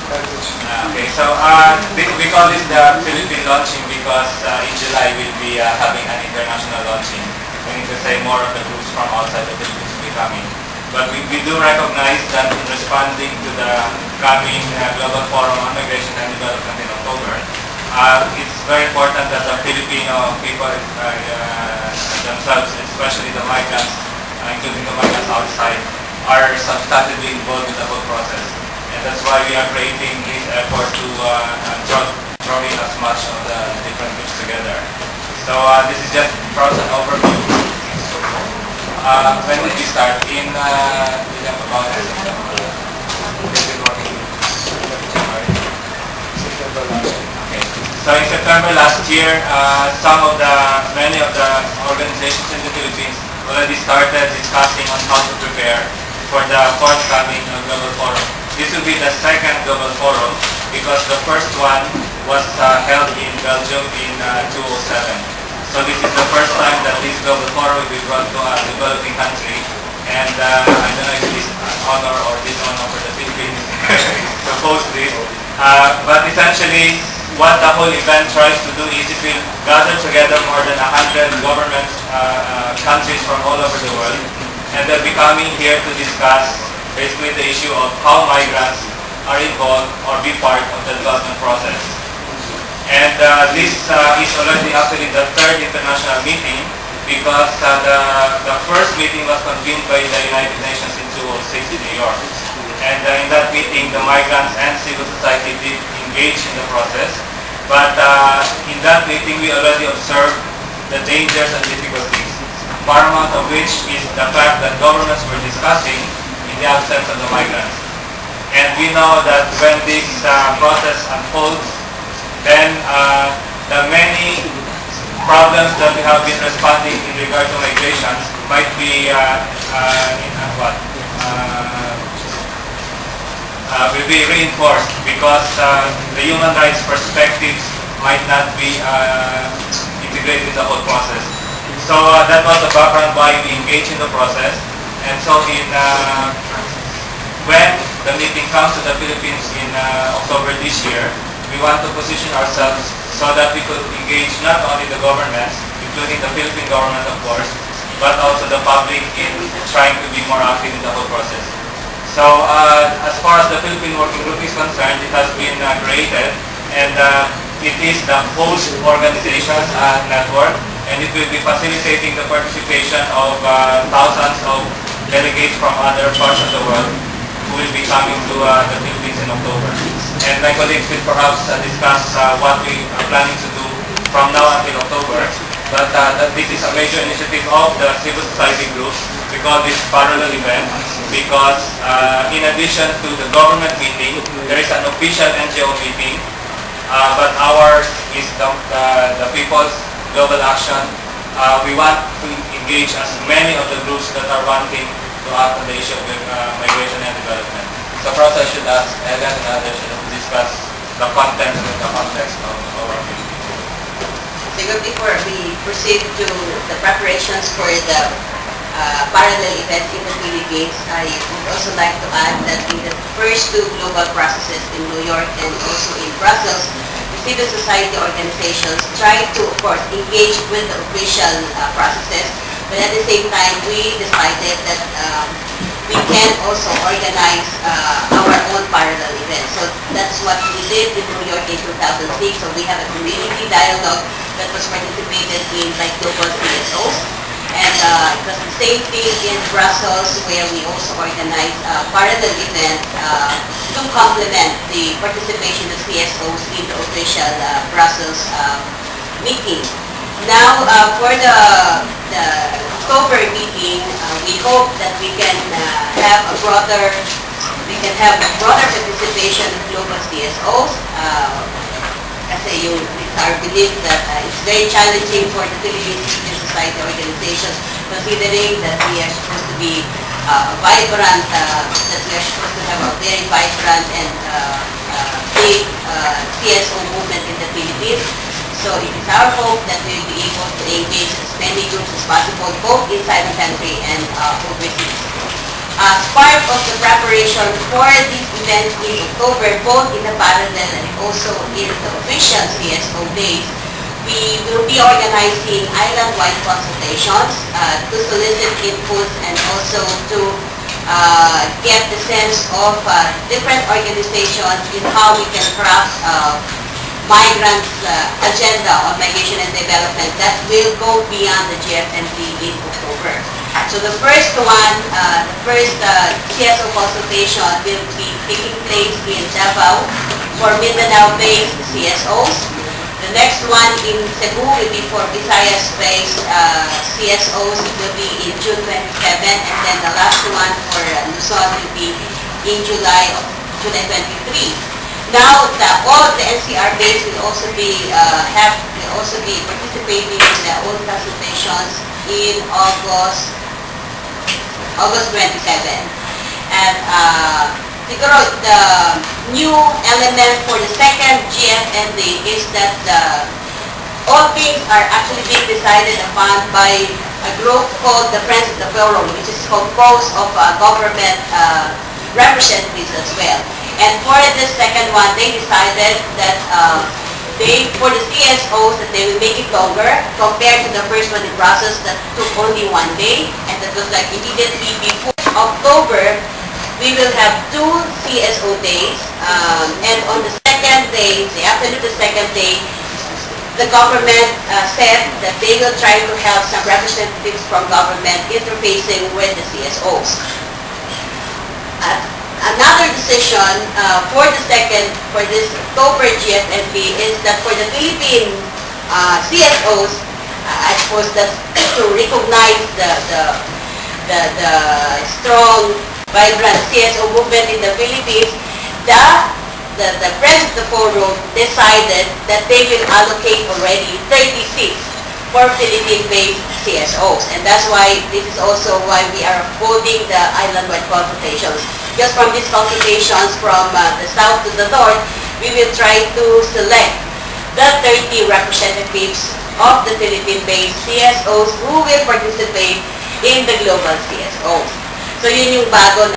Okay, so we call this the Philippine launching because in July we'll be having an international launching. Meaning to say more of the groups from outside the Philippines will be coming. But we do recognize that in responding to the coming Global Forum on Migration and Development in October, it's very important that the Filipino people themselves, especially the migrants, including the migrants outside, are substantively involved in the whole process. And that's why we are creating this effort to draw in as much of the different groups together. So this is just for us an overview. When did we start? In about okay. So in September last year, many of the organizations in the Philippines already started discussing on how to prepare for the forthcoming Global Forum. This will be the second Global Forum because the first one was held in Belgium in 2007. So this is the first time that this Global Forum will be brought to a developing country. And I don't know if this honor or dishonor for the Philippines to host this. But essentially, what the whole event tries to do is it will gather together more than 100 government countries from all over the world. And they'll be coming here to discuss basically the issue of how migrants are involved or be part of the development process. And this is already actually the third international meeting because the first meeting was convened by the United Nations in 2006 in New York. And in that meeting, the migrants and civil society did engage in the process. But in that meeting, we already observed the dangers and difficulties, paramount of which is the fact that governments were discussing in the absence of the migrants. And we know that when this process unfolds, then the many problems that we have been responding in regard to migration might be will be reinforced because the human rights perspectives might not be integrated in the whole process. So that was the background why we engage in the process. And so when the meeting comes to the Philippines in October this year, we want to position ourselves so that we could engage not only the governments, including the Philippine government of course, but also the public in trying to be more active in the whole process. So as far as the Philippine Working Group is concerned, it has been created and it is the host organization network, and it will be facilitating the participation of thousands of delegates from other parts of the world who will be coming to the Philippines in October. And my colleagues will perhaps discuss what we are planning to do from now until October. But this is a major initiative of the civil society groups. We call this parallel event because in addition to the government meeting, there is an official NGO meeting. But ours is the People's Global Action. We want to engage as many of the groups that are wanting to act on the issue of migration and development. So perhaps I should ask Ellen and others to discuss the content and the context of our meeting. So before we proceed to the preparations for the parallel event in the Philippines, I would also like to add that in the first two global processes in New York and also in Brussels, the civil society organizations try to, of course, engage with the official processes, but at the same time, we decided that we can also organize our own parallel event. So that's what we did in New York in 2006. So we have a community dialogue that was participated in by global CSOs. And it was the same thing in Brussels where we also organized a parallel event to complement the participation of CSOs in the official Brussels meeting. Now, for the October meeting, we hope that we can have a broader participation of global CSOs. Kasi it's our belief that it's very challenging for the Philippine civil society organizations, considering that we are supposed to be vibrant, that we are supposed to have a very vibrant and big CSO movement in the Philippines. So it is our hope that we will be able to engage as many groups as possible, both inside the country and overseas. as part of the preparation for this event in October, both in the parallel and also in the official CSO days, we will be organizing island-wide consultations to solicit input and also to get the sense of different organizations in how we can craft migrants' agenda on migration and development that will go beyond the GFNP in October. So the first one, the first CSO consultation will be taking place in Davao for Mindanao-based CSOs. The next one in Cebu will be for Visayas-based CSOs. It will be in June 27, and then the last one for Luzon will be in July of 2023. Now, all the NCR base will also be participating in their own consultations in August 27. And siguro the new element for the second GFND is that all things are actually being decided upon by a group called the Friends of the Forum, which is composed of government representatives as well. And for the second one, they decided that for the CSOs, that they will make it longer compared to the first one, the process that took only 1 day, and that was like immediately before October. We will have 2 CSO days, and on the second day, the afternoon of the second day, the government said that they will try to have some representatives from government interfacing with the CSOs. Another decision for this October GFNP is that for the Philippine CSOs, I suppose that to recognize the strong, vibrant CSO movement in the Philippines, the Friends of the Forum decided that they will allocate already 30 seats for Philippine-based CSOs. And that's why, this is also why we are holding the island-wide consultations. Just from these consultations from the south to the north, we will try to select the 30 representatives of the Philippine-based CSOs who will participate in the global CSOs. So yun yung bago